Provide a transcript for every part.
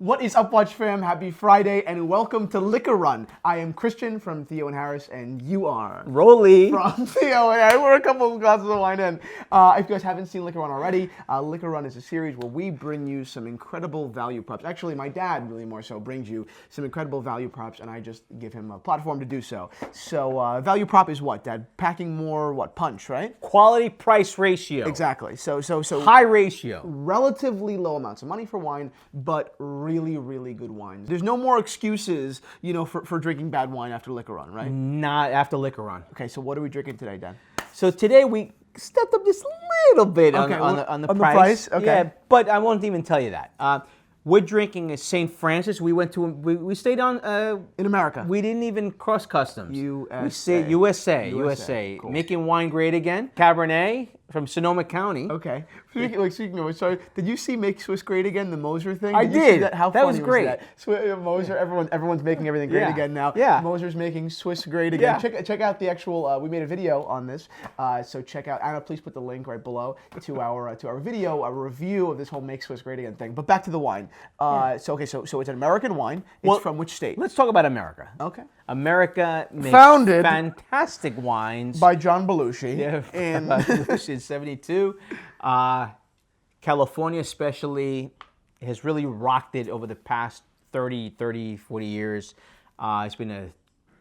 What is up, Watch fam? Happy Friday and welcome to Liquor Run. I am Christian from Theo Harris and you are Rolly from Theo and Harris. We're a couple of glasses of wine in. If you guys haven't seen Liquor Run already, Liquor Run is a series where we bring you some incredible value props. Actually, my dad really more so brings you some incredible value props and I just give him a platform to do so. So value prop is what, Dad? Packing more, what, punch, right? quality price ratio. Exactly. So High ratio. relatively low amounts of money for wine, but really good wines. There's no more excuses, for drinking bad wine after Liquor Run, right? Not after Liquor Run. Okay, so what are we drinking today, Dan? So today we stepped up just a little bit Okay, on the on the price. price? Okay. Yeah, but I won't even tell you that. We're drinking a St. Francis. We went to we stayed on In America. we didn't even cross customs. USA. We stayed USA. Cool. Making wine great again. Cabernet from Sonoma County. Okay. Speaking of which, sorry, did you see Make Swiss Great Again, the Moser thing? I you see did. that? How That funny was great. that? Moser, everyone's making everything great Yeah. again now. Yeah. Moser's making Swiss great again. Yeah. Check out the actual. We made a video on this, so check out. Anna, please put the link right below to our video, a review of this whole Make Swiss Great Again thing. But back to the wine. So it's an American wine. It's from which state? Let's talk about America. Okay. America makes Founded fantastic wines. By John Belushi. Yeah, And in 72. California especially has really rocked it over the past 30, 40 years. It's been a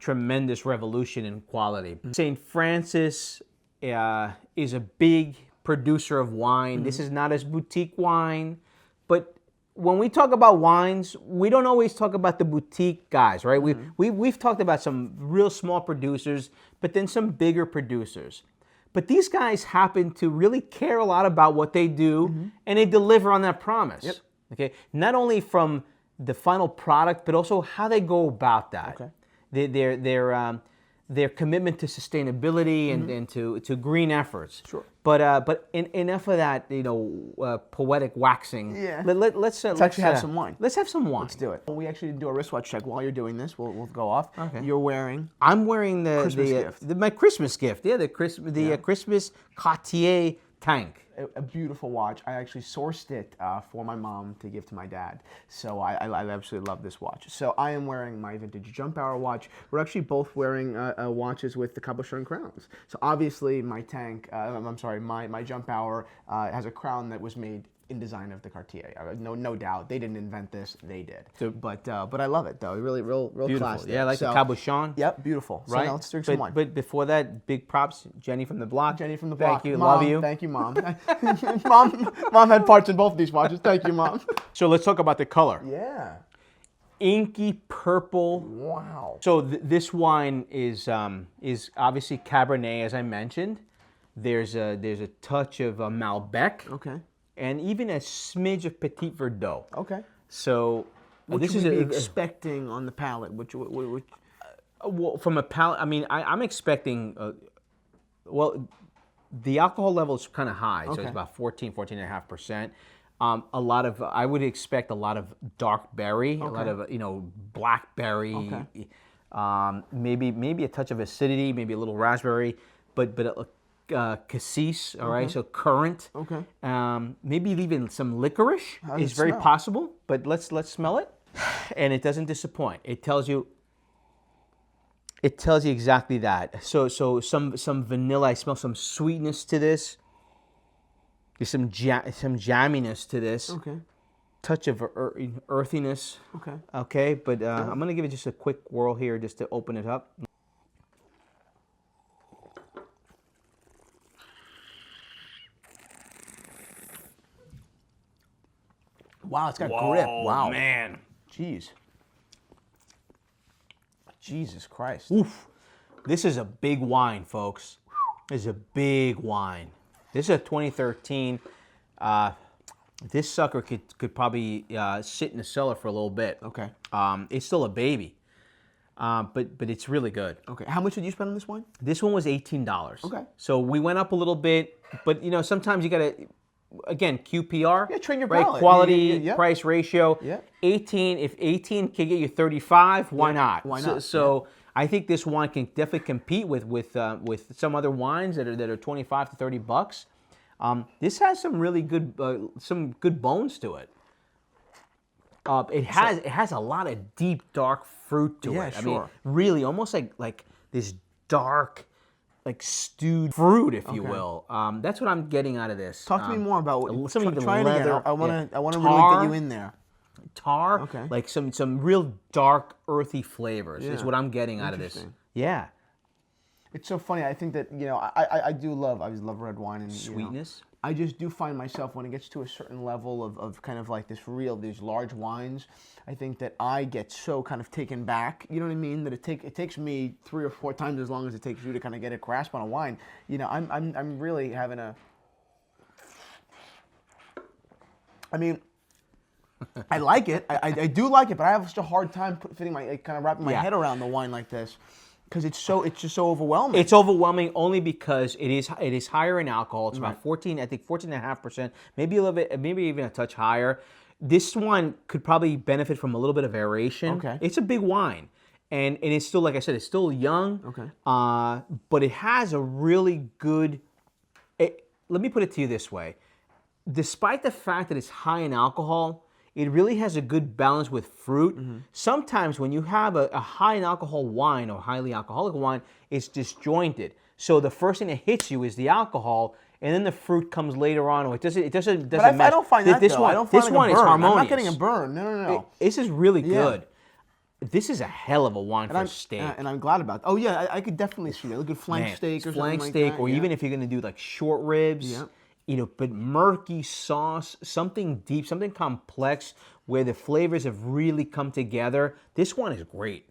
tremendous revolution in quality. St. Francis is a big producer of wine. This is not as boutique wine, but when we talk about wines, we don't always talk about the boutique guys, right? We've talked about some real small producers, but then some bigger producers. But these guys happen to really care a lot about what they do, and they deliver on that promise. Yep. Okay, not only from the final product, but also how they go about that. Okay. Their commitment to sustainability and to green efforts. Sure. But enough of that, poetic waxing. Yeah. Let's actually have some wine. Let's have some wine. let's do it. We actually didn't do a wristwatch check while you're doing this. We'll go off. Okay. You're wearing. I'm wearing Christmas gift. my Christmas gift. Yeah, the Christmas Cartier tank. A beautiful watch. I actually sourced it for my mom to give to my dad. So I absolutely love this watch. So I am wearing my vintage jump hour watch. We're actually both wearing watches with the cabochon crowns. So obviously my tank, my jump hour has a crown that was made in design of the Cartier. No doubt. They didn't invent this, they did. But I love it though. Really real Beautiful. classic. Yeah, like the cabochon. Yep, beautiful. So Right. now let's drink some wine. But before that, big props, Jenny from the block. Jenny from the block. Thank you. Mom, Love you. Thank you, Mom. Mom had parts in both of these watches. Thank you, Mom. So let's talk about the color. Yeah. Inky purple. Wow. So this wine is obviously Cabernet, as I mentioned. There's a touch of Malbec. Okay. And even a smidge of Petit Verdot. Okay. So What this should is we be expecting on the palate? Which well, from a palate. I mean, I'm expecting. The alcohol level is kind of high, so Okay. it's about 14.5%. A lot of I would expect a lot of dark berry, a lot of blackberry, maybe a touch of acidity, maybe a little raspberry, but cassis, all right, so currant. Okay. Maybe even some licorice How does is it very smell? possible, but let's smell it. And it doesn't disappoint. It tells you exactly that. So some vanilla, I smell some sweetness to this. There's some jamminess to this. Okay. Touch of earthiness. Okay. Okay, but I'm gonna give it just a quick whirl here just to open it up. Wow, it's got grip. Wow. man. Jeez. Jesus Christ. Oof. This is a big wine, folks. This is a big wine. This is a 2013. This sucker could probably sit in the cellar for a little bit. Okay. It's still a baby, but it's really good. Okay. How much did you spend on this wine? This one was $18. Okay. So we went up a little bit, but sometimes you gotta, again, QPR. Yeah, train your right? palate. Quality Yeah. price ratio. Yeah. 18. If 18 can get you 35, why not? why not? So I think this wine can definitely compete with some other wines that are 25 to $30. This has some really good some good bones to it. It has a lot of deep, dark fruit to it. I mean, sure. really, almost like this dark, like stewed fruit, if you will. That's what I'm getting out of this. Talk to me more about what. Some even try it leather. again. I want to Tar. really get you in there. Tar, Okay. like some real dark, earthy flavors is what I'm getting out of this. Interesting. Yeah. It's so funny. I think that I love red wine and Sweetness. I just do find myself when it gets to a certain level of kind of like these large wines, I think that I get so kind of taken back. You know what I mean? That it takes me 3 or 4 times as long as it takes you to kind of get a grasp on a wine. I'm really having a. I mean, I like it. I do like it, but I have such a hard time wrapping my head around the wine like this. Because it's just so overwhelming. It's overwhelming only because it is higher in alcohol. It's about 14.5%, maybe a little bit, maybe even a touch higher. This wine could probably benefit from a little bit of aeration. Okay. It's a big wine, and it's still, like I said, it's still young. Okay. But it has a really good. Let me put it to you this way: despite the fact that it's high in alcohol, it really has a good balance with fruit. Sometimes when you have a high in alcohol wine or highly alcoholic wine, it's disjointed. So the first thing that hits you is the alcohol, and then the fruit comes later on, or it doesn't. But I don't find that this though. one, I don't find this like one a is burn. harmonious. I'm not getting a burn. No. This is really good. This is a hell of a wine for steak. And I'm glad about that. Oh yeah, I could definitely see that. A good flank steak or flank something steak, like that. or even if you're going to do like short ribs. Yeah. But murky sauce, something deep, something complex, where the flavors have really come together. This one is great.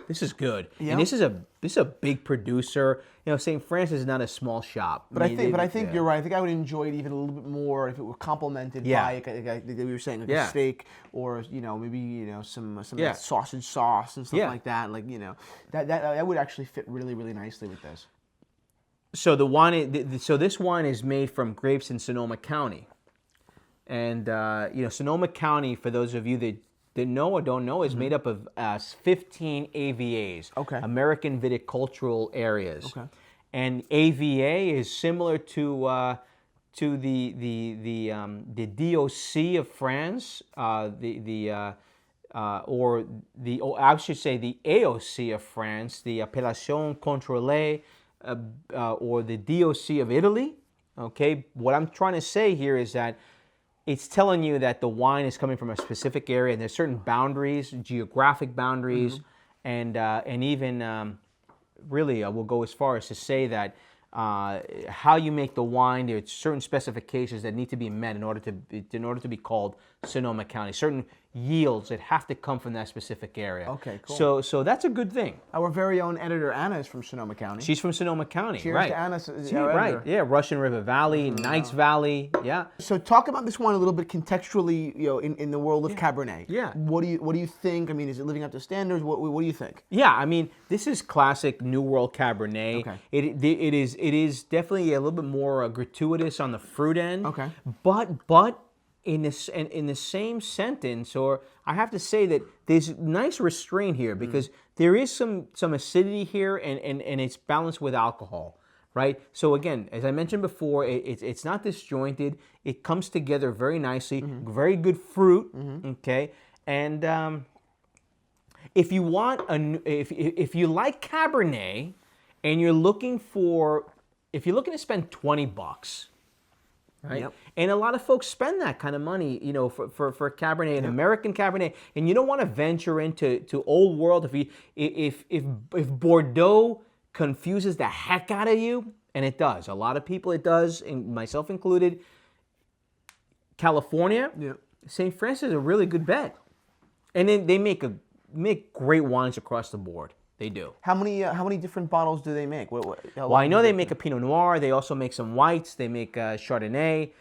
This is good, and this is a big producer. St. Francis is not a small shop. But I think you're right. I think I would enjoy it even a little bit more if it were complemented by, like we were saying, a steak, or maybe some of that sausage sauce and stuff like that. Like that would actually fit really, really nicely with this. So the wine, so this wine is made from grapes in Sonoma County, and Sonoma County, for those of you that know or don't know, is made up of 15 AVAs, American Viticultural Areas, and AVA is similar to the DOC of France, I should say the AOC of France, the Appellation Contrôlée. Or the DOC of Italy. Okay, what I'm trying to say here is that it's telling you that the wine is coming from a specific area, and there's certain boundaries, geographic boundaries, and even really, we'll go as far as to say that how you make the wine, there's certain specifications that need to be met in order to be called Sonoma County. Certain yields that have to come from that specific area. Okay, cool. So that's a good thing. Our very own editor Anna is from Sonoma County. She's from Sonoma County. Cheers right. to Anna. Right. Yeah, Russian River Valley, Knights Valley. Yeah. So talk about this wine a little bit contextually, in the world of Cabernet. Yeah. What do you think? I mean, is it living up to standards? What do you think? Yeah, I mean, this is classic New World Cabernet. Okay. It is definitely a little bit more gratuitous on the fruit end. Okay. But in the same sentence, or I have to say that there's nice restraint here, because there is some acidity here, and it's balanced with alcohol, right? So again, as I mentioned before, it's not disjointed. It comes together very nicely. Very good fruit. Okay, and if you want if you like Cabernet, and you're looking to spend $20. Right? Yep. And a lot of folks spend that kind of money, for Cabernet, an American Cabernet, and you don't want to venture into old world if Bordeaux confuses the heck out of you, and it does. A lot of people it does, and myself included. California, St. Francis is a really good bet, and then they make great wines across the board. They do. How many different bottles do they make? Well, I know they make a Pinot Noir. They also make some whites. They make Chardonnay.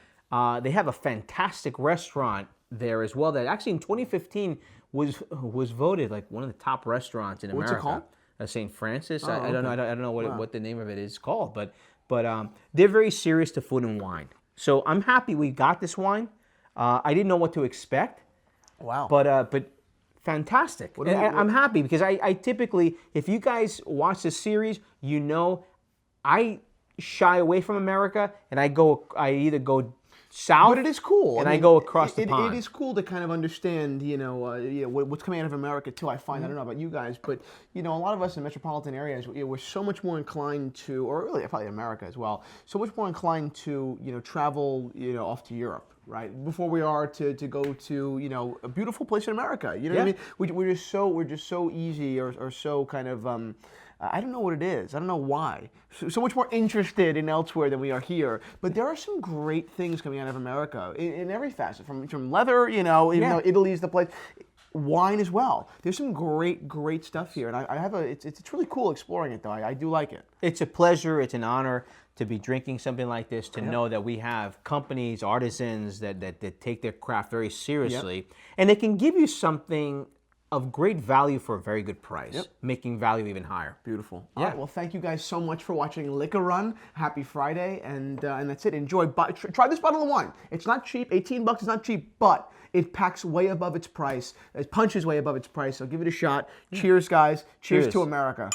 They have a fantastic restaurant there as well that actually in 2015 was voted like one of the top restaurants in America. What's it called? St. Francis. Oh, I don't know. I don't know what the name of it is called, but they're very serious to food and wine. So I'm happy we got this wine. I didn't know what to expect. Wow. But fantastic. I'm happy because I typically, if you guys watch this series, I shy away from America, and I either go south. But it is cool. And I I mean, go across the pond. It is cool to kind of understand, what's coming out of America too. I find I don't know about you guys, but a lot of us in metropolitan areas, we're so much more inclined to, or really probably America as well, so much more inclined to travel off to Europe. Right before we are to go to a beautiful place in America. You know what I mean? We're just so easy or so kind of I don't know what it is. I don't know why. So much more interested in elsewhere than we are here. But there are some great things coming out of America in every facet. From leather, even though Italy's the place. Wine as well. There's some great stuff here, and I have it's really cool exploring it though. I do like it. It's a pleasure. It's an honor to be drinking something like this. To know that we have companies, artisans that take their craft very seriously, and they can give you something of great value for a very good price, making value even higher. Beautiful. All right, well, thank you guys so much for watching Liquor Run. Happy Friday, and that's it. Enjoy. Try this bottle of wine. It's not cheap. $18 is not cheap, but it packs way above its price. It punches way above its price, so give it a shot. Cheers, guys. Cheers to America.